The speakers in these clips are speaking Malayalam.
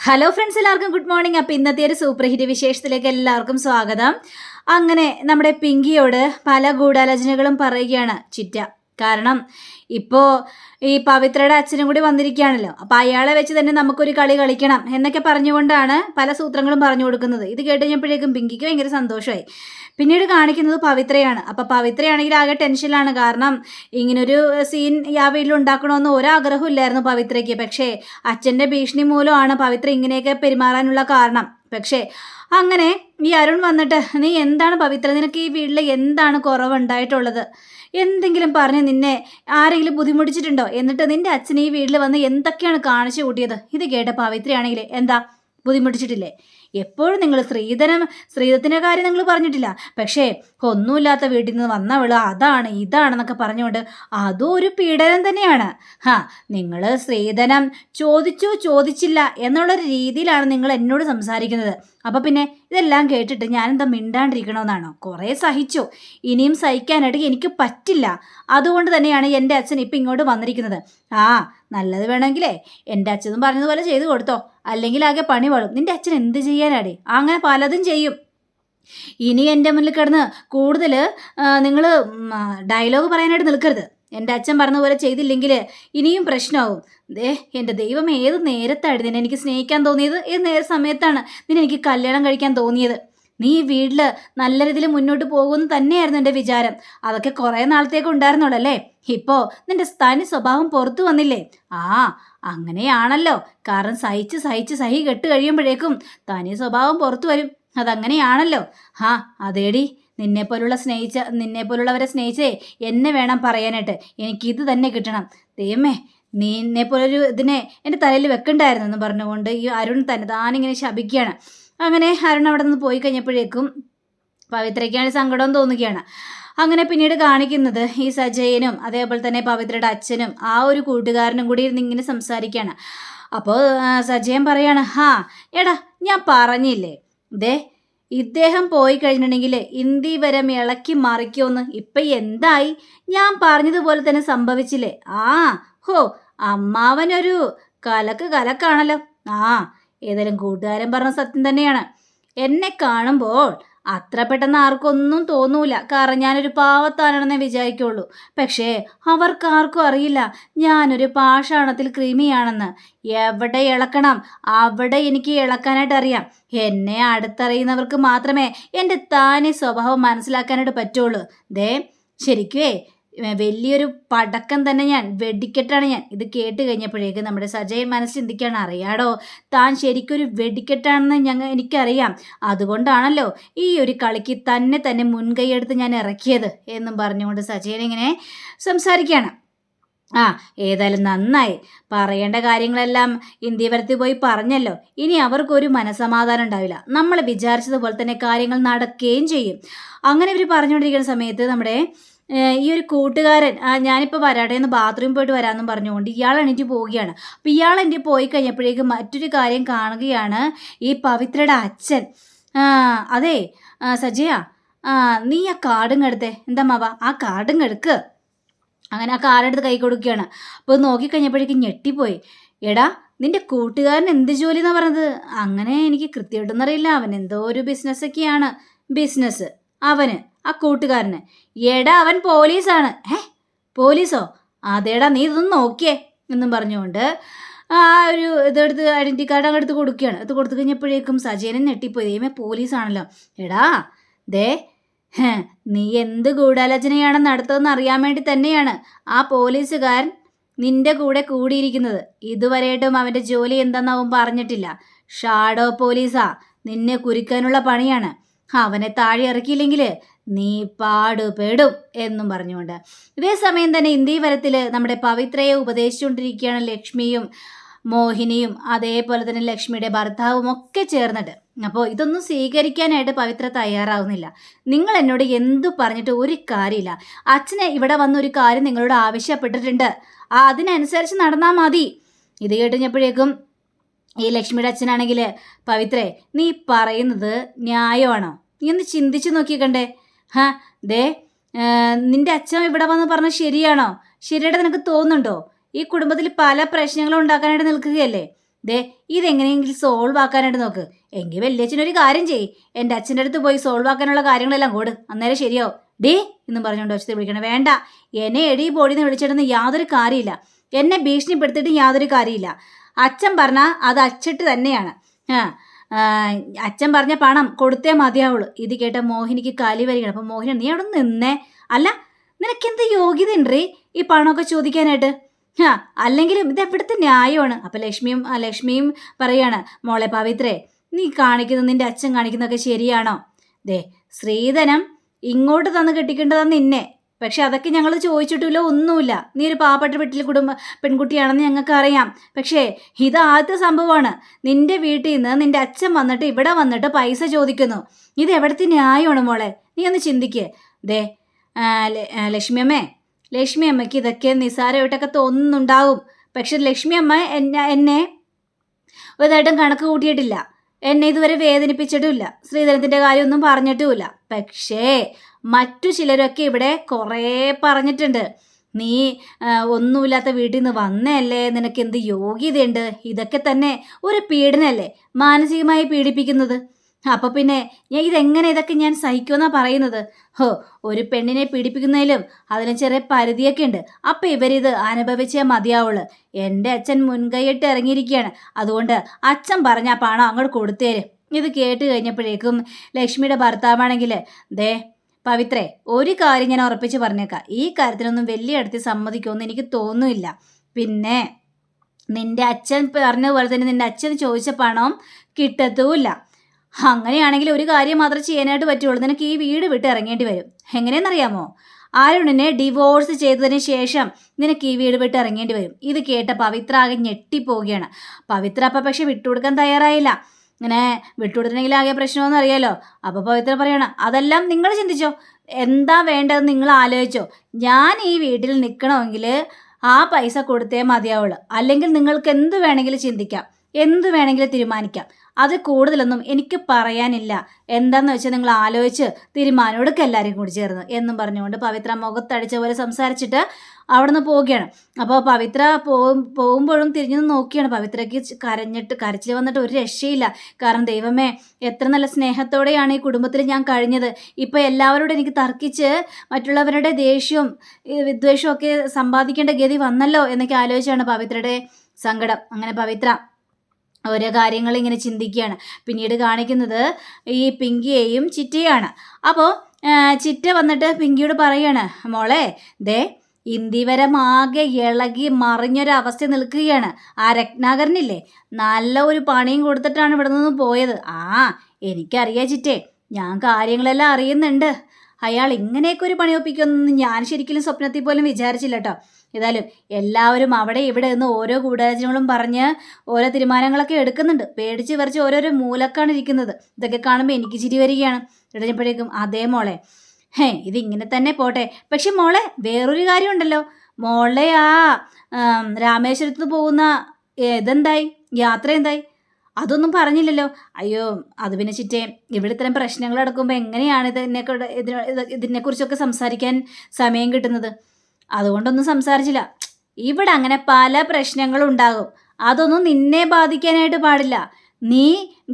ഹലോ ഫ്രണ്ട്സ്, എല്ലാവർക്കും ഗുഡ് മോർണിംഗ്. അപ്പോൾ ഇന്നത്തെ ഒരു സൂപ്പർ ഹിറ്റ് വിശേഷത്തിലേക്ക് എല്ലാവർക്കും സ്വാഗതം. അങ്ങനെ നമ്മുടെ പിങ്കിയോട് പല ഗൂഢാലോചനകളും പറയുകയാണ് ചിറ്റ. കാരണം ഇപ്പോൾ ഈ പവിത്രയുടെ അച്ഛനും കൂടി വന്നിരിക്കുകയാണല്ലോ. അപ്പോൾ അയാളെ വെച്ച് തന്നെ നമുക്കൊരു കളി കളിക്കണം എന്നൊക്കെ പറഞ്ഞുകൊണ്ടാണ് പല സൂത്രങ്ങളും പറഞ്ഞു കൊടുക്കുന്നത്. ഇത് കേട്ടുകഴിഞ്ഞപ്പോഴേക്കും പിങ്കിക്ക് ഭയങ്കര സന്തോഷമായി. പിന്നീട് കാണിക്കുന്നത് പവിത്രയാണ്. അപ്പോൾ പവിത്രയാണെങ്കിൽ ആകെ ടെൻഷനിലാണ്. കാരണം ഇങ്ങനൊരു സീൻ ആ വീട്ടിൽ ഉണ്ടാക്കണമെന്ന് ഒരാഗ്രഹവും ഇല്ലായിരുന്നു പവിത്രയ്ക്ക്. പക്ഷേ അച്ഛൻ്റെ ഭീഷണി മൂലമാണ് പവിത്ര ഇങ്ങനെയൊക്കെ പെരുമാറാനുള്ള കാരണം. പക്ഷേ അങ്ങനെ ഈ അരുൺ വന്നിട്ട്, നീ എന്താണ് പവിത്ര, നിനക്ക് ഈ വീട്ടിൽ എന്താണ് കുറവുണ്ടായിട്ടുള്ളത്? എന്തെങ്കിലും പറഞ്ഞ് നിന്നെ ആരെങ്കിലും ബുദ്ധിമുട്ടിച്ചിട്ടുണ്ടോ? എന്നിട്ട് നിന്റെ അച്ഛൻ ഈ വീട്ടിൽ വന്ന് എന്തൊക്കെയാണ് കാണിച്ചു കൂട്ടിയത്? ഇത് കേട്ട പവിത്രയാണെങ്കിൽ, എന്താ ബുദ്ധിമുട്ടിച്ചിട്ടില്ലേ? എപ്പോഴും നിങ്ങൾ ശ്രീധത്തിൻ്റെ കാര്യം നിങ്ങൾ പറഞ്ഞിട്ടില്ല. പക്ഷേ ഒന്നുമില്ലാത്ത വീട്ടിൽ നിന്ന് വന്നവള് അതാണ് ഇതാണെന്നൊക്കെ പറഞ്ഞുകൊണ്ട് അതും ഒരു പീഡനം തന്നെയാണ്. നിങ്ങൾ ശ്രീധനം ചോദിച്ചില്ല എന്നുള്ളൊരു രീതിയിലാണ് നിങ്ങൾ എന്നോട് സംസാരിക്കുന്നത്. അപ്പം പിന്നെ ഇതെല്ലാം കേട്ടിട്ട് ഞാനെന്താ മിണ്ടാണ്ടിരിക്കണമെന്നാണോ? കുറേ സഹിച്ചു, ഇനിയും സഹിക്കാനായിട്ട് എനിക്ക് പറ്റില്ല. അതുകൊണ്ട് തന്നെയാണ് എൻ്റെ അച്ഛൻ ഇപ്പം ഇങ്ങോട്ട് വന്നിരിക്കുന്നത്. നല്ലത് വേണമെങ്കിലേ എൻ്റെ അച്ഛനും പറഞ്ഞതുപോലെ ചെയ്തു കൊടുത്തോ, അല്ലെങ്കിൽ ആകെ പണി പാളും. നിൻ്റെ അച്ഛൻ എന്ത് ചെയ്യാനാടി? അങ്ങനെ പലതും ചെയ്യും. ഇനി എൻ്റെ മുന്നിൽ കിടന്ന് കൂടുതൽ നിങ്ങൾ ഡയലോഗ് പറയാനായിട്ട് നിൽക്കരുത്. എൻ്റെ അച്ഛൻ പറഞ്ഞതുപോലെ ചെയ്തില്ലെങ്കിൽ ഇനിയും പ്രശ്നമാവും. എൻ്റെ ദൈവം, ഏത് നേരത്താണ് നിന്നെ എനിക്ക് സ്നേഹിക്കാൻ തോന്നിയത്? ഏത് സമയത്താണ് നിന്നെ എനിക്ക് കല്യാണം കഴിക്കാൻ തോന്നിയത്? നീ ഈ വീട്ടിൽ നല്ല രീതിയിൽ മുന്നോട്ട് പോകുമെന്ന് തന്നെയായിരുന്നു എൻ്റെ വിചാരം. അതൊക്കെ കുറേ നാളത്തേക്ക് ഉണ്ടായിരുന്നുള്ളല്ലേ. ഇപ്പോൾ നിന്റെ തനി സ്വഭാവം പുറത്തു വന്നില്ലേ? അങ്ങനെയാണല്ലോ. കാരണം സഹി കെട്ട് കഴിയുമ്പോഴേക്കും തനി സ്വഭാവം പുറത്തു വരും. അതങ്ങനെയാണല്ലോ. അതേടി, നിന്നെപ്പോലുള്ളവരെ സ്നേഹിച്ചേ എന്നെ വേണം പറയാനായിട്ട്. എനിക്കിത് തന്നെ കിട്ടണം. ദൈവമേ, നീ എന്നെപ്പോലൊരു ഇതിനെ എൻ്റെ തലയിൽ വെക്കണ്ടായിരുന്നു എന്ന് പറഞ്ഞുകൊണ്ട് ഈ അരുൺ തന്നെ താനിങ്ങനെ ശപിക്കുകയാണ്. അങ്ങനെ അരുൺ അവിടെ നിന്ന് പോയി കഴിഞ്ഞപ്പോഴേക്കും പവിത്രയ്ക്കാണ് സങ്കടം തോന്നുകയാണ്. അങ്ങനെ പിന്നീട് കാണിക്കുന്നത് ഈ സജയനും അതേപോലെ തന്നെ പവിത്രയുടെ അച്ഛനും ആ ഒരു കൂട്ടുകാരനും കൂടി ഇരുന്ന് ഇങ്ങനെ സംസാരിക്കുകയാണ്. അപ്പോൾ സജയൻ പറയാണ്, എടാ ഞാൻ പറഞ്ഞില്ലേ, ഇദ്ദേഹം പോയി കഴിഞ്ഞിട്ടുണ്ടെങ്കിൽ ഇന്ത്യ വരം ഇളക്കി മറിക്കുമെന്ന്. ഇപ്പം എന്തായി? ഞാൻ പറഞ്ഞതുപോലെ തന്നെ സംഭവിച്ചില്ലേ? അമ്മാവനൊരു കലക്കാണല്ലോ. ഏതായാലും കൂട്ടുകാരൻ പറഞ്ഞ സത്യം തന്നെയാണ്. എന്നെ കാണുമ്പോൾ അത്ര പെട്ടെന്ന് ആർക്കൊന്നും തോന്നൂല. കാരണം ഞാനൊരു പാവത്താനാണെന്നേ വിചാരിക്കുള്ളൂ. പക്ഷേ അവർക്കാർക്കും അറിയില്ല ഞാനൊരു പാഷാണത്തിൽ കൃമിയാണെന്ന്. എവിടെ ഇളക്കണം അവിടെ എനിക്ക് ഇളക്കാനായിട്ട് അറിയാം. എന്നെ അടുത്തറിയുന്നവർക്ക് മാത്രമേ എൻ്റെ താനെ സ്വഭാവം മനസ്സിലാക്കാനായിട്ട് പറ്റുള്ളൂ. ശരിക്കുവേ വലിയൊരു പടക്കം തന്നെ, വെടിക്കെട്ടാണ് ഞാൻ. ഇത് കേട്ട് കഴിഞ്ഞപ്പോഴേക്കും നമ്മുടെ സജയൻ മനസ്സ് ചിന്തിക്കുകയാണ്, അറിയാടോ, താൻ ശരിക്കൊരു വെടിക്കെട്ടാണെന്ന് എനിക്കറിയാം. അതുകൊണ്ടാണല്ലോ ഈ ഒരു കളിക്ക് തന്നെ മുൻകൈയെടുത്ത് ഞാൻ ഇറക്കിയത് എന്നും പറഞ്ഞുകൊണ്ട് സജയൻ ഇങ്ങനെ സംസാരിക്കുകയാണ്. ഏതായാലും നന്നായി. പറയേണ്ട കാര്യങ്ങളെല്ലാം ഇന്ത്യവരത്തിൽ പോയി പറഞ്ഞല്ലോ. ഇനി അവർക്കൊരു മനസമാധാനം ഉണ്ടാവില്ല. നമ്മൾ വിചാരിച്ചതുപോലെ തന്നെ കാര്യങ്ങൾ നടക്കുകയും ചെയ്യും. അങ്ങനെ ഇവർ പറഞ്ഞുകൊണ്ടിരിക്കുന്ന സമയത്ത് നമ്മുടെ ഈ ഒരു കൂട്ടുകാരൻ, ഞാനിപ്പോൾ വരാട്ടെ എന്ന് ബാത്റൂമിൽ പോയിട്ട് വരാമെന്നും പറഞ്ഞുകൊണ്ട് ഇയാൾ എണീറ്റ് പോവുകയാണ്. അപ്പോൾ ഇയാൾ എണീറ്റ് പോയി കഴിഞ്ഞപ്പോഴേക്കും മറ്റൊരു കാര്യം കാണുകയാണ്. ഈ പവിത്രയുടെ അച്ഛൻ, അതെ സജയ, നീ ആ കാർഡും എടുത്തേ. എന്താ മാവ, ആ കാർഡും എടുക്ക്. അങ്ങനെ ആ കാർഡെടുത്ത് കൈ കൊടുക്കുകയാണ്. അപ്പോൾ നോക്കിക്കഴിഞ്ഞപ്പോഴേക്കും ഞെട്ടിപ്പോയി. എടാ, നിന്റെ കൂട്ടുകാരൻ എന്ത് ജോലി എന്നാണ് പറഞ്ഞത്? അങ്ങനെ എനിക്ക് കൃത്യമായിട്ടൊന്നറിയില്ല. അവൻ എന്തോ ഒരു ബിസിനസ്സൊക്കെയാണ്. ബിസിനസ് അവന്, ആ കൂട്ടുകാരന്. എടാ, അവൻ പോലീസാണ്. പോലീസോ? അതേടാ, നീ ഇതൊന്നും നോക്കിയേ എന്നും പറഞ്ഞുകൊണ്ട് ആ ഒരു ഇതെടുത്ത് ഐഡൻറ്റി കാർഡ് അങ്ങ് എടുത്ത് കൊടുക്കുകയാണ്. ഇത് കൊടുത്തു കഴിഞ്ഞപ്പോഴേക്കും സജയനെ ഞെട്ടിപ്പോയി. പോലീസാണല്ലോ. എടാ, നീ എന്ത് ഗൂഢാലോചനയാണ് നടത്തുന്നതെന്ന് അറിയാൻ വേണ്ടി തന്നെയാണ് ആ പോലീസുകാരൻ നിന്റെ കൂടെ കൂടിയിരിക്കുന്നത്. ഇതുവരെയായിട്ടും അവൻ്റെ ജോലി എന്താണെന്ന് അവൻ പറഞ്ഞിട്ടില്ല. ഷാഡോ പോലീസാ. നിന്നെ കുരുക്കാനുള്ള പണിയാണ്. അവനെ താഴെ ഇറക്കിയില്ലെങ്കിൽ നീ പാടുപെടും എന്നും പറഞ്ഞുകൊണ്ട് ഇതേ സമയം തന്നെ ഇന്ത്യവരത്തിൽ നമ്മുടെ പവിത്രയെ ഉപദേശിച്ചുകൊണ്ടിരിക്കുകയാണ് ലക്ഷ്മിയും മോഹിനിയും അതേപോലെ തന്നെ ലക്ഷ്മിയുടെ ഭർത്താവും ഒക്കെ ചേർന്നിട്ട്. അപ്പോൾ ഇതൊന്നും സ്വീകരിക്കാനായിട്ട് പവിത്ര തയ്യാറാവുന്നില്ല. നിങ്ങൾ എന്നോട് എന്തു പറഞ്ഞിട്ട് ഒരു കാര്യമില്ല. അച്ഛനെ ഇവിടെ വന്നൊരു കാര്യം നിങ്ങളോട് ആവശ്യപ്പെട്ടിട്ടുണ്ട്, അതിനനുസരിച്ച് നടന്നാൽ മതി. ഇത് കേട്ടുകഴിഞ്ഞപ്പോഴേക്കും ഈ ലക്ഷ്മിയുടെ അച്ഛനാണെങ്കിൽ, പവിത്രേ, നീ പറയുന്നത് ന്യായമാണോ? നീ ഒന്ന് ചിന്തിച്ച് നോക്കിക്കണ്ടേ. നിന്റെ അച്ഛൻ ഇവിടെ വന്ന് പറഞ്ഞത് ശരിയാണോ? ശരിയായിട്ട് നിനക്ക് തോന്നുന്നുണ്ടോ? ഈ കുടുംബത്തിൽ പല പ്രശ്നങ്ങളും ഉണ്ടാക്കാനായിട്ട് നിൽക്കുകയല്ലേ. ദേ ഇതെങ്ങനെയെങ്കിലും സോൾവ് ആക്കാനായിട്ട് നോക്ക്. എങ്കിൽ വലിയച്ഛനൊരു കാര്യം ചെയ്യ്, എൻ്റെ അച്ഛൻ്റെ അടുത്ത് പോയി സോൾവ് ആക്കാനുള്ള കാര്യങ്ങളെല്ലാം കൊടു, അന്നേരം ശരിയാവും. ഡേ എന്നും പറഞ്ഞുകൊണ്ട് ഒച്ചത്തിൽ വിളിക്കണം. വേണ്ട, എന്നെ എടി പൊടിന്ന് വിളിച്ചിടുന്ന യാതൊരു കാര്യമില്ല, എന്നെ ഭീഷണിപ്പെടുത്തിയിട്ട് യാതൊരു കാര്യമില്ല. അച്ഛൻ പറഞ്ഞാൽ അത് അച്ചിട്ട് തന്നെയാണ്. അച്ഛൻ പറഞ്ഞ പണം കൊടുത്തേ മതിയാവുള്ളൂ. ഇത് കേട്ട മോഹിനിക്ക് കലി വരികയാണ്. അപ്പം മോഹിനി, നീ അവിടെ നിന്നേ. അല്ല, നിനക്കെന്ത് യോഗ്യത ഉണ്ടേ ഈ പണമൊക്കെ ചോദിക്കാനായിട്ട്? അല്ലെങ്കിലും ഇത് എവിടുത്തെ ന്യായമാണ്. അപ്പം ലക്ഷ്മിയും പറയാണ്, മോളെ പവിത്രേ, നീ കാണിക്കുന്നത്, നിന്റെ അച്ഛൻ കാണിക്കുന്നതൊക്കെ ശരിയാണോ? ദേ ശ്രീധനം ഇങ്ങോട്ട് തന്ന് കെട്ടിക്കേണ്ടതെന്ന് നിന്നെ, പക്ഷെ അതൊക്കെ ഞങ്ങൾ ചോദിച്ചിട്ടില്ല, ഒന്നുമില്ല. നീ ഒരു പാവപ്പെട്ട വീട്ടിൽ പെൺകുട്ടിയാണെന്ന് ഞങ്ങൾക്ക് അറിയാം. പക്ഷേ ഇത് ആദ്യത്തെ സംഭവമാണ്. നിന്റെ വീട്ടിൽ നിന്ന് നിന്റെ അച്ഛൻ വന്നിട്ട് ഇവിടെ വന്നിട്ട് പൈസ ചോദിക്കുന്നു. ഇത് എവിടുത്തെ ന്യായമാണ് മോളെ? നീ ഒന്ന് ചിന്തിക്ക്. ദേ ലക്ഷ്മി അമ്മയ്ക്ക് ഇതൊക്കെ നിസ്സാരമായിട്ടൊക്കെ തോന്നുന്നുണ്ടാവും. പക്ഷെ ലക്ഷ്മി അമ്മ എന്നെ ഒരിതായിട്ടും കണക്ക് കൂട്ടിയിട്ടില്ല, എന്നെ ഇതുവരെ വേദനിപ്പിച്ചിട്ടുമില്ല, ശ്രീധരത്തിൻ്റെ കാര്യമൊന്നും പറഞ്ഞിട്ടുമില്ല. പക്ഷേ മറ്റു ചിലരൊക്കെ ഇവിടെ കുറേ പറഞ്ഞിട്ടുണ്ട്. നീ ഒന്നുമില്ലാത്ത വീട്ടിൽ നിന്ന് വന്നല്ലേ, നിനക്ക് എന്ത് യോഗ്യതയുണ്ട്? ഇതൊക്കെ തന്നെ ഒരു പീഡനല്ലേ, മാനസികമായി പീഡിപ്പിക്കുന്നത്. അപ്പോൾ പിന്നെ ഇതൊക്കെ ഞാൻ സഹിക്കുമെന്നാണ് പറയുന്നത്? ഒരു പെണ്ണിനെ പീഡിപ്പിക്കുന്നതിലും അതിന് ചെറിയ പരിധിയൊക്കെ ഉണ്ട്. അപ്പം ഇവരിത് അനുഭവിച്ചേ മതിയാവുള്ളൂ. എൻ്റെ അച്ഛൻ മുൻകൈയിട്ട് ഇറങ്ങിയിരിക്കുകയാണ്, അതുകൊണ്ട് അച്ഛൻ പറഞ്ഞ പണം അങ്ങോട്ട് കൊടുത്തേര്. ഇത് കേട്ട് കഴിഞ്ഞപ്പോഴേക്കും ലക്ഷ്മിയുടെ ഭർത്താവാണെങ്കിൽ, ദേ പവിത്രേ, ഒരു കാര്യം ഞാൻ ഉറപ്പിച്ച് പറഞ്ഞേക്കാം, ഈ കാര്യത്തിനൊന്നും വലിയ അടുത്ത് സമ്മതിക്കുമെന്ന് എനിക്ക് തോന്നുന്നില്ല. പിന്നെ നിന്റെ അച്ഛൻ പറഞ്ഞ പോലെ തന്നെ നിന്റെ അച്ഛൻ ചോദിച്ച പണം കിട്ടത്തുമില്ല. അങ്ങനെയാണെങ്കിൽ ഒരു കാര്യം മാത്രമേ ചെയ്യാനായിട്ട് പറ്റുള്ളൂ, നിനക്ക് ഈ വീട് വിട്ട് ഇറങ്ങേണ്ടി വരും. എങ്ങനെയെന്നറിയാമോ? അരുണിനെ ഡിവോഴ്സ് ചെയ്തതിന് ശേഷം നിനക്ക് ഈ വീട് വിട്ട് ഇറങ്ങേണ്ടി വരും. ഇത് കേട്ട പവിത്ര ആകെ ഞെട്ടിപ്പോവുകയാണ്. പവിത്ര അപ്പം പക്ഷെ വിട്ടുകൊടുക്കാൻ തയ്യാറായില്ല. ഇങ്ങനെ വിട്ടുകൊടുത്തിട്ടുണ്ടെങ്കിൽ ആകെ പ്രശ്നമെന്ന് അറിയാലോ. അപ്പോൾ പവിത്ര പറയണം, അതെല്ലാം നിങ്ങൾ ചിന്തിച്ചോ, എന്താ വേണ്ടതെന്ന് നിങ്ങൾ ആലോചിച്ചോ. ഞാൻ ഈ വീട്ടിൽ നിൽക്കണമെങ്കിൽ ആ പൈസ കൊടുത്തേ മതിയാവുള്ളൂ. അല്ലെങ്കിൽ നിങ്ങൾക്ക് എന്ത് വേണമെങ്കിലും ചിന്തിക്കാം, എന്ത് വേണമെങ്കിലും തീരുമാനിക്കാം. അത് കൂടുതലൊന്നും എനിക്ക് പറയാനില്ല. എന്താണെന്ന് വെച്ചാൽ നിങ്ങൾ ആലോചിച്ച് തീരുമാനം എടുക്കുക എല്ലാവരും കൂടി ചേർന്ന് എന്നും പറഞ്ഞുകൊണ്ട് പവിത്ര മുഖത്തടിച്ച പോലെ സംസാരിച്ചിട്ട് അവിടെ നിന്ന് പോവുകയാണ്. അപ്പോൾ പവിത്ര പോകുമ്പോഴും തിരിഞ്ഞു നോക്കിയാണ്. പവിത്രയ്ക്ക് കരച്ചിൽ വന്നിട്ട് ഒരു രക്ഷയില്ല. കാരണം ദൈവമേ, എത്ര നല്ല സ്നേഹത്തോടെയാണ് ഈ കുടുംബത്തിൽ ഞാൻ കഴിഞ്ഞത്. ഇപ്പോൾ എല്ലാവരോടും എനിക്ക് തർക്കിച്ച് മറ്റുള്ളവരുടെ ദേഷ്യവും വിദ്വേഷവും ഒക്കെ സമ്പാദിക്കേണ്ട ഗതി വന്നല്ലോ എന്നൊക്കെ ആലോചിച്ചാണ് പവിത്രയുടെ സങ്കടം. അങ്ങനെ പവിത്ര ഓരോ കാര്യങ്ങൾ ഇങ്ങനെ ചിന്തിക്കുകയാണ്. പിന്നീട് കാണിക്കുന്നത് ഈ പിങ്കിയെയും ചിറ്റയാണ്. അപ്പോൾ ചിറ്റ വന്നിട്ട് പിങ്കിയോട് പറയാണ്, മോളെ ദേ ഇന്ത്യവരമാകെ ഇളകി മറിഞ്ഞൊരവസ്ഥ നിൽക്കുകയാണ്. ആ രത്നാകരനില്ലേ, നല്ല ഒരു പണിയും കൊടുത്തിട്ടാണ് ഇവിടെ നിന്ന് പോയത്. എനിക്കറിയാം ചിറ്റേ, ഞാൻ കാര്യങ്ങളെല്ലാം അറിയുന്നുണ്ട്. അയാൾ ഇങ്ങനെയൊക്കെ ഒരു പണി ഒപ്പിക്കുമെന്ന് ഞാൻ ശരിക്കും സ്വപ്നത്തിൽ പോലും വിചാരിച്ചില്ല കേട്ടോ. ഏതായാലും എല്ലാവരും അവിടെ ഇവിടെ നിന്ന് ഓരോ ഗൂഢാലോചനകളും പറഞ്ഞ് ഓരോ തീരുമാനങ്ങളൊക്കെ എടുക്കുന്നുണ്ട്. പേടിച്ച് വരച്ച് ഓരോരോ മൂലക്കാണ് ഇരിക്കുന്നത്. ഇതൊക്കെ കാണുമ്പോൾ എനിക്ക് ചിരി വരികയാണ്. ഇടഞ്ഞപ്പോഴേക്കും അതേ മോളെ, ഇതിങ്ങനെ തന്നെ പോട്ടെ. പക്ഷെ മോളെ വേറൊരു കാര്യമുണ്ടല്ലോ, മോളെ രാമേശ്വരത്ത് പോകുന്ന ഇതെന്തായി, യാത്ര എന്തായി? അതൊന്നും പറഞ്ഞില്ലല്ലോ. അയ്യോ, അത് പിന്നെ ചിറ്റേ, ഇവിടെ ഇത്തരം പ്രശ്നങ്ങൾ നടക്കുമ്പോൾ എങ്ങനെയാണ് ഇതിനെക്കുറിച്ചൊക്കെ സംസാരിക്കാൻ സമയം കിട്ടുന്നത്? അതുകൊണ്ടൊന്നും സംസാരിച്ചില്ല. ഇവിടെ അങ്ങനെ പല പ്രശ്നങ്ങളും ഉണ്ടാകും, അതൊന്നും നിന്നെ ബാധിക്കാനായിട്ട് പാടില്ല. നീ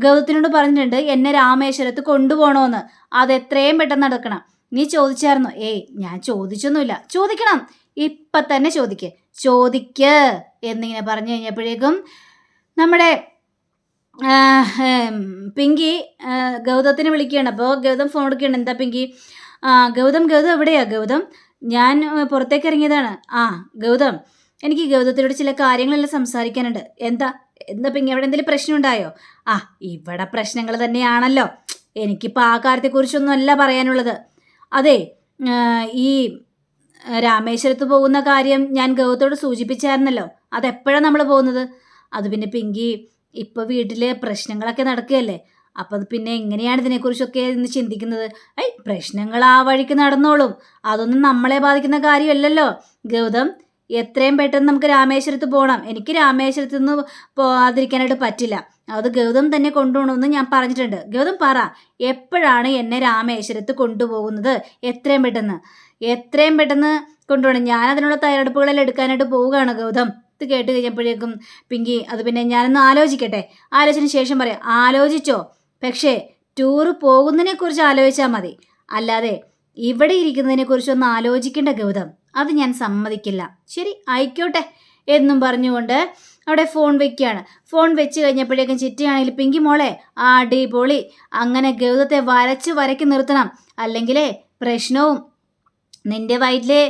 ഗൗതത്തിനോട് പറഞ്ഞിട്ടുണ്ട് എന്നെ രാമേശ്വരത്ത് കൊണ്ടുപോകണമെന്ന്. അതെത്രയും പെട്ടെന്ന് നടക്കണം. നീ ചോദിച്ചായിരുന്നു? ഞാൻ ചോദിച്ചൊന്നുമില്ല. ചോദിക്കണം, ഇപ്പം തന്നെ ചോദിക്ക് എന്നിങ്ങനെ പറഞ്ഞു കഴിഞ്ഞപ്പോഴേക്കും നമ്മുടെ പിങ്കി ഗൗതത്തിനെ വിളിക്കുകയാണ്. അപ്പോൾ ഗൗതം ഫോൺ എടുക്കുകയാണ്. എന്താ പിങ്കി? ഗൗതം എവിടെയാ? ഗൗതം, ഞാൻ പുറത്തേക്ക് ഇറങ്ങിയതാണ്. ഗൗതം, എനിക്ക് ഗൗതത്തിനോട് ചില കാര്യങ്ങളെല്ലാം സംസാരിക്കാനുണ്ട്. എന്താ പിങ്കി, അവിടെ എന്തെങ്കിലും പ്രശ്നം ഉണ്ടായോ? ഇവിടെ പ്രശ്നങ്ങൾ തന്നെയാണല്ലോ. എനിക്കിപ്പോൾ ആ കാര്യത്തെക്കുറിച്ചൊന്നും അല്ല പറയാനുള്ളത്. അതെ, ഈ രാമേശ്വരത്ത് പോകുന്ന കാര്യം ഞാൻ ഗൗതത്തോട് സൂചിപ്പിച്ചായിരുന്നല്ലോ. അതെപ്പോഴാണ് നമ്മൾ പോകുന്നത്? അത് പിന്നെ പിങ്കി, ഇപ്പോൾ വീട്ടിൽ പ്രശ്നങ്ങളൊക്കെ നടക്കുകയല്ലേ. അപ്പം പിന്നെ എങ്ങനെയാണ് ഇതിനെക്കുറിച്ചൊക്കെ ഇന്ന് ചിന്തിക്കുന്നത്? പ്രശ്നങ്ങൾ ആ വഴിക്ക് നടന്നോളും, അതൊന്നും നമ്മളെ ബാധിക്കുന്ന കാര്യമല്ലല്ലോ. ഗൗതം, എത്രയും പെട്ടെന്ന് നമുക്ക് രാമേശ്വരത്ത് പോകണം. എനിക്ക് രാമേശ്വരത്ത് നിന്ന് പോകാതിരിക്കാനായിട്ട് പറ്റില്ല. അത് ഗൗതം തന്നെ കൊണ്ടുപോകണമെന്ന് ഞാൻ പറഞ്ഞിട്ടുണ്ട്. ഗൗതം പറ, എപ്പോഴാണ് എന്നെ രാമേശ്വരത്ത് കൊണ്ടുപോകുന്നത്? എത്രയും പെട്ടെന്ന് കൊണ്ടുപോകണം. ഞാൻ അതിനുള്ള തയ്യാറെടുപ്പുകളെല്ലാം എടുക്കാനായിട്ട് പോവുകയാണ് ഗൗതം ഇത് കേട്ട് കഴിഞ്ഞപ്പോഴേക്കും പിങ്കി അത് പിന്നെ ഞാനൊന്ന് ആലോചിക്കട്ടെ, ആലോചന ശേഷം പറയാം. ആലോചിച്ചോ, പക്ഷേ ടൂറ് പോകുന്നതിനെക്കുറിച്ച് ആലോചിച്ചാൽ മതി, അല്ലാതെ ഇവിടെ ഇരിക്കുന്നതിനെക്കുറിച്ചൊന്നും ആലോചിക്കേണ്ട ഗൗതം, അത് ഞാൻ സമ്മതിക്കില്ല. ശരി ആയിക്കോട്ടെ എന്നും പറഞ്ഞുകൊണ്ട് അവിടെ ഫോൺ വെക്കുകയാണ്. ഫോൺ വെച്ച് കഴിഞ്ഞപ്പോഴേക്കും ചിറ്റയാണെങ്കിൽ പിങ്കി മോളെ അടിപൊളി, അങ്ങനെ ഗൗതത്തെ വരയ്ക്ക് നിർത്തണം, അല്ലെങ്കിലേ പ്രശ്നവും. നിന്റെ വയറ്റിലെ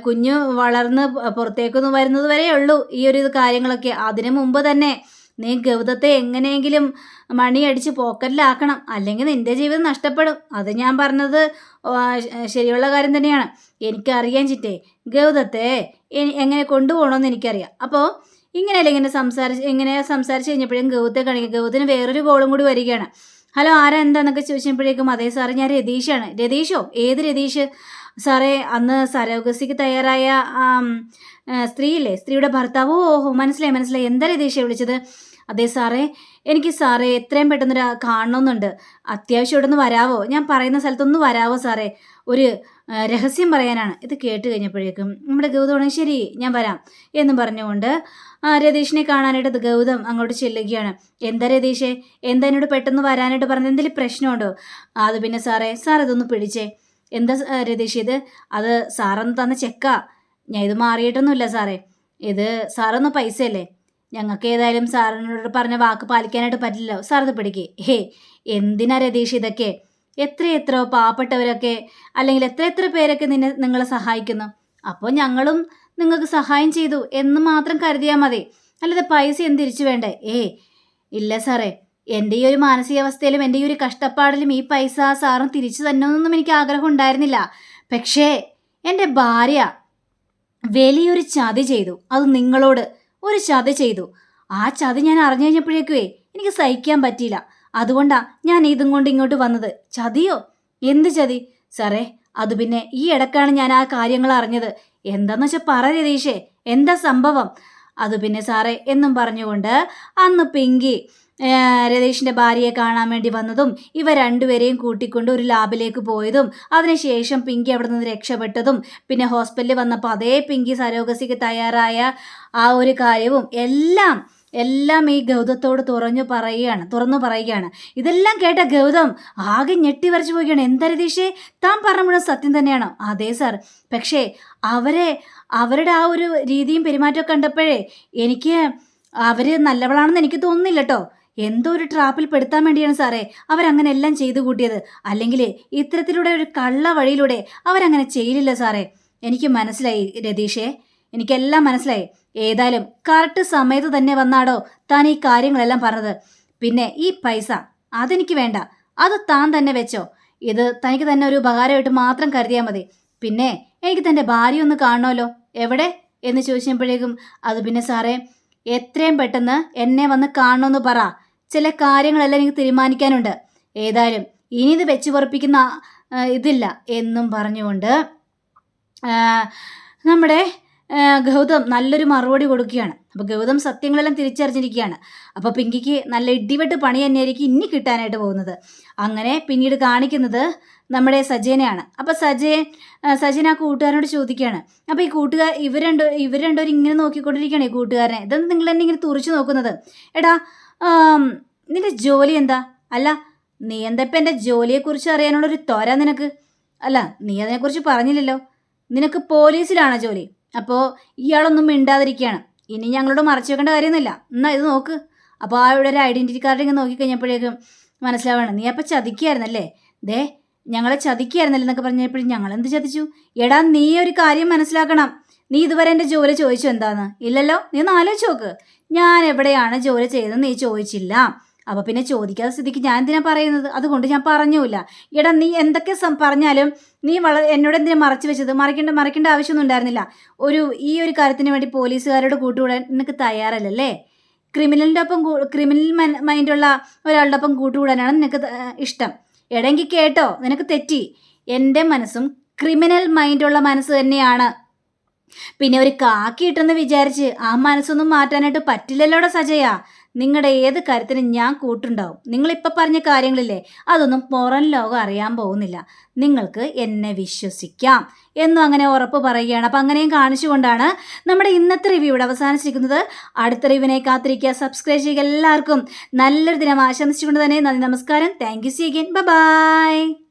കുഞ്ഞു വളർന്ന് പുറത്തേക്കൊന്ന് വരുന്നത് വരെ ഉള്ളൂ ഈ ഒരു കാര്യങ്ങളൊക്കെ. അതിനു മുമ്പ് തന്നെ നീ ഗൗതത്തെ എങ്ങനെയെങ്കിലും മണിയടിച്ച് പോക്കറ്റിലാക്കണം, അല്ലെങ്കിൽ നിന്റെ ജീവിതം നഷ്ടപ്പെടും. അത് ഞാൻ പറഞ്ഞത് ശരിയുള്ള കാര്യം തന്നെയാണ്. എനിക്കറിയാൻ ചിറ്റേ, ഗൗതത്തെ എങ്ങനെ കൊണ്ടുപോകണമെന്ന് എനിക്കറിയാം. അപ്പോൾ ഇങ്ങനെയല്ല ഇങ്ങനെ സംസാരിച്ച് കഴിഞ്ഞപ്പോഴും ഗൗതത്തെ കാണിക്കുക. ഗൗതത്തിന് വേറൊരു കോളും കൂടി വരികയാണ്. ഹലോ ആരാ എന്താന്നൊക്കെ ചോദിച്ചപ്പോഴേക്കും അതെ സാറേ ഞാൻ രതീഷാണ്. രതീഷോ? ഏത് രതീഷ് സാറേ? അന്ന് സരോഗസിക്ക് തയ്യാറായ സ്ത്രീയില്ലേ, സ്ത്രീയുടെ ഭർത്താവോ? ഓഹോ മനസ്സിലായി. എന്താ രതീഷെ വിളിച്ചത്? അതെ സാറേ, എനിക്ക് സാറേ എത്രയും പെട്ടെന്ന് കാണണമെന്നുണ്ട്. അത്യാവശ്യം ഇവിടെ നിന്ന് വരാവോ? ഞാൻ പറയുന്ന സ്ഥലത്തൊന്ന് വരാവോ സാറേ? ഒരു രഹസ്യം പറയാനാണ്. ഇത് കേട്ട് കഴിഞ്ഞപ്പോഴേക്കും നമ്മുടെ ഗൗതമാണ് ശരി ഞാൻ വരാം എന്നും പറഞ്ഞുകൊണ്ട് രതീഷിനെ കാണാനായിട്ട് ഗൗതം അങ്ങോട്ട് ചെല്ലുകയാണ്. എന്താ രതീഷേ, എന്താ എന്നോട് പെട്ടെന്ന് വരാനായിട്ട് പറഞ്ഞത്? എന്തെങ്കിലും പ്രശ്നമുണ്ടോ? അത് പിന്നെ സാറേ, സാർ ഇതൊന്ന് പിടിച്ചേ. എന്താ രതീഷ് ഇത്? അത് സാറൊന്ന് തന്ന ചെക്കാ. ഞാൻ ഇത് മാറിയിട്ടൊന്നുമില്ല സാറേ. ഇത് സാറൊന്ന് പൈസയല്ലേ, ഞങ്ങൾക്ക് ഏതായാലും സാറിനോട് പറഞ്ഞ വാക്ക് പാലിക്കാനായിട്ട് പറ്റില്ലല്ലോ. സാർ ഇത് പിടിക്കേ. എന്തിനാ രതീഷ് ഇതൊക്കെ? എത്രയെത്ര പാവപ്പെട്ടവരൊക്കെ, അല്ലെങ്കിൽ എത്ര പേരൊക്കെ നിങ്ങളെ സഹായിക്കുന്നു. അപ്പോൾ ഞങ്ങളും നിങ്ങൾക്ക് സഹായം ചെയ്തു എന്ന് മാത്രം കരുതിയാൽ മതി, അല്ലാതെ പൈസ എന്ത് തിരിച്ചു വേണ്ടേ? ഇല്ല സാറേ, എൻ്റെ ഈ ഒരു മാനസികാവസ്ഥയിലും എൻ്റെ ഈ ഒരു കഷ്ടപ്പാടിലും ഈ പൈസ സാറും തിരിച്ചു തന്നൊന്നും എനിക്ക് ആഗ്രഹം ഉണ്ടായിരുന്നില്ല. പക്ഷേ എൻ്റെ ഭാര്യ വലിയൊരു ചതി ചെയ്തു. അത് നിങ്ങളോട് ഒരു ചതി ചെയ്തു. ആ ചതി ഞാൻ അറിഞ്ഞു കഴിഞ്ഞപ്പോഴേക്കുവേ എനിക്ക് സഹിക്കാൻ പറ്റിയില്ല. അതുകൊണ്ടാ ഞാൻ ഇതും കൊണ്ട് ഇങ്ങോട്ട് വന്നത്. ചതിയോ? എന്ത് ചതി സാറേ? അത് പിന്നെ ഈ ഇടക്കാണ് ഞാൻ ആ കാര്യങ്ങൾ അറിഞ്ഞത്. എന്താന്ന് വെച്ചാൽ പറ രതീഷേ, എന്താ സംഭവം? അത് പിന്നെ സാറേ എന്നും പറഞ്ഞുകൊണ്ട് അന്ന് പിങ്കി രതീഷിൻ്റെ ഭാര്യയെ കാണാൻ വേണ്ടി വന്നതും ഇവ രണ്ടുപേരെയും കൂട്ടിക്കൊണ്ട് ഒരു ലാബിലേക്ക് പോയതും അതിനുശേഷം പിങ്കി അവിടെ നിന്ന് രക്ഷപ്പെട്ടതും പിന്നെ ഹോസ്പിറ്റലിൽ വന്നപ്പോൾ അതേ പിങ്കി സരോഗസിക്ക് തയ്യാറായ ആ ഒരു കാര്യവും എല്ലാം ഈ ഗൗതത്തോട് തുറന്നു പറയുകയാണ്. ഇതെല്ലാം കേട്ട ഗൗതം ആകെ ഞെട്ടി വരച്ചു പോവുകയാണ്. എന്താ രതീഷേ, താൻ പറഞ്ഞ മുഴുവൻ സത്യം തന്നെയാണോ? അതെ സാർ, പക്ഷേ അവരുടെ ആ ഒരു രീതിയും പെരുമാറ്റമൊക്കെ കണ്ടപ്പോഴേ എനിക്ക് അവർ നല്ലവളാണെന്ന് എനിക്ക് തോന്നുന്നില്ല കേട്ടോ. എന്തോ ഒരു ട്രാപ്പിൽ പെടുത്താൻ വേണ്ടിയാണ് സാറേ അവരങ്ങനെ എല്ലാം ചെയ്തു കൂട്ടിയത്. അല്ലെങ്കിൽ ഇത്തരത്തിലൂടെ ഒരു കള്ള വഴിയിലൂടെ അവരങ്ങനെ ചെയ്യില്ല സാറേ. എനിക്ക് മനസ്സിലായി രതീഷേ, എനിക്കെല്ലാം മനസ്സിലായി. ഏതായാലും കറക്റ്റ് സമയത്ത് തന്നെ വന്നാടോ താൻ ഈ കാര്യങ്ങളെല്ലാം പറഞ്ഞത്. പിന്നെ ഈ പൈസ അതെനിക്ക് വേണ്ട, അത് താൻ തന്നെ വെച്ചോ. ഇത് തനിക്ക് തന്നെ ഒരു ഉപകാരമായിട്ട് മാത്രം കരുതിയാൽ മതി. പിന്നെ എനിക്ക് തൻ്റെ ഭാര്യ ഒന്ന് കാണണമല്ലോ. എവിടെ എന്ന് ചോദിച്ചപ്പോഴേക്കും അത് പിന്നെ സാറേ എത്രയും പെട്ടെന്ന് എന്നെ വന്ന് കാണണമെന്ന് പറ. ചില കാര്യങ്ങളെല്ലാം എനിക്ക് തീരുമാനിക്കാനുണ്ട്. ഏതായാലും ഇനി ഇത് വെച്ച് പൊറപ്പിക്കുന്ന ഇതില്ല എന്നും പറഞ്ഞുകൊണ്ട് നമ്മുടെ ഗൗതം നല്ലൊരു മറുപടി കൊടുക്കുകയാണ്. അപ്പോൾ ഗൗതം സത്യങ്ങളെല്ലാം തിരിച്ചറിഞ്ഞിരിക്കുകയാണ്. അപ്പോൾ പിങ്കിക്ക് നല്ല ഇടിവെട്ട് പണി തന്നെയായിരിക്കും ഇനി കിട്ടാനായിട്ട് പോകുന്നത്. അങ്ങനെ പിന്നീട് കാണിക്കുന്നത് നമ്മുടെ സജയനെയാണ്. അപ്പോൾ സജയൻ ആ കൂട്ടുകാരനോട് ചോദിക്കുകയാണ്. അപ്പോൾ ഈ കൂട്ടുകാർ ഇവർ രണ്ടുപേരും ഇങ്ങനെ നോക്കിക്കൊണ്ടിരിക്കുകയാണ്. ഈ കൂട്ടുകാരനെ ഇതെന്ത് നിങ്ങൾ എന്നെ ഇങ്ങനെ തുറിച്ച് നോക്കുന്നത്? എടാ നിന്റെ ജോലി എന്താ? അല്ല നീ എന്താ ഇപ്പം എൻ്റെ ജോലിയെക്കുറിച്ച് അറിയാനുള്ളൊരു ത്വര നിനക്ക്? അല്ല നീ അതിനെക്കുറിച്ച് പറഞ്ഞില്ലല്ലോ. നിനക്ക് പോലീസിലാണോ ജോലി? അപ്പോൾ ഇയാളൊന്നും മിണ്ടാതിരിക്കുകയാണ്. ഇനി ഞങ്ങളോട് മറച്ചു വെക്കേണ്ട കാര്യമൊന്നുമില്ല. എന്നാൽ ഇത് നോക്ക്. അപ്പോൾ ആ ഇവിടെ ഒരു ഐഡൻറ്റിറ്റി കാർഡ് ഇങ്ങനെ നോക്കിക്കഴിഞ്ഞപ്പോഴേക്കും മനസ്സിലാവണം നീ അപ്പോൾ ചതിക്കുകയായിരുന്നല്ലേ. ഞങ്ങളെ ചതിക്കുകയായിരുന്നല്ലേ എന്നൊക്കെ പറഞ്ഞപ്പോഴും ഞങ്ങളെന്ത് ചതിച്ചു? എടാ നീ ഒരു കാര്യം മനസ്സിലാക്കണം. നീ ഇതുവരെ എൻ്റെ ജോലി ചോദിച്ചു എന്താന്ന്? ഇല്ലല്ലോ. നീ ഒന്ന് ആലോചിച്ച് നോക്ക്. ഞാൻ എവിടെയാണ് ജോലി ചെയ്തതെന്ന് നീ ചോദിച്ചില്ല. അപ്പോൾ പിന്നെ ചോദിക്കാതെ സ്ഥിതിക്ക് ഞാൻ എന്തിനാ പറയുന്നത്? അതുകൊണ്ട് ഞാൻ പറഞ്ഞൂല്ല. എടാ നീ എന്തൊക്കെ പറഞ്ഞാലും നീ എന്നോട് എന്തിനാ മറച്ചു വെച്ചത്? മറക്കേണ്ട ആവശ്യമൊന്നും ഉണ്ടായിരുന്നില്ല. ഈ ഒരു കാര്യത്തിന് വേണ്ടി പോലീസുകാരോട് കൂട്ടുകൂടാൻ നിനക്ക് തയ്യാറല്ലേ? ക്രിമിനൽ മൈൻഡുള്ള ഒരാളുടെ ഒപ്പം കൂട്ടുകൂടാനാണ് നിനക്ക് ഇഷ്ടം. എടെങ്കിൽ കേട്ടോ, നിനക്ക് തെറ്റി. എൻ്റെ മനസ്സും ക്രിമിനൽ മൈൻഡുള്ള മനസ്സ് തന്നെയാണ്. പിന്നെ ഒരു കാക്കി ഇട്ടെന്ന് വിചാരിച്ച് ആ മനസ്സൊന്നും മാറ്റാനായിട്ട് പറ്റില്ലല്ലോടെ സജയ. നിങ്ങളുടെ ഏത് കാര്യത്തിനും ഞാൻ കൂട്ടുണ്ടാവും. നിങ്ങളിപ്പോൾ പറഞ്ഞ കാര്യങ്ങളില്ലേ, അതൊന്നും പുറം ലോകം അറിയാൻ പോകുന്നില്ല. നിങ്ങൾക്ക് എന്നെ വിശ്വസിക്കാം എന്നും അങ്ങനെ ഉറപ്പ് പറയുകയാണ്. അപ്പം അങ്ങനെയും കാണിച്ചുകൊണ്ടാണ് നമ്മുടെ ഇന്നത്തെ റിവ്യൂ ഇവിടെ അവസാനിച്ചിരിക്കുന്നത്. അടുത്ത റിവ്യൂവിനെ കാത്തിരിക്കുക, സബ്സ്ക്രൈബ് ചെയ്യുക. എല്ലാവർക്കും നല്ലൊരു ദിനം ആശംസിച്ചുകൊണ്ട് തന്നെ നന്ദി, നമസ്കാരം. Thank you. See again. By.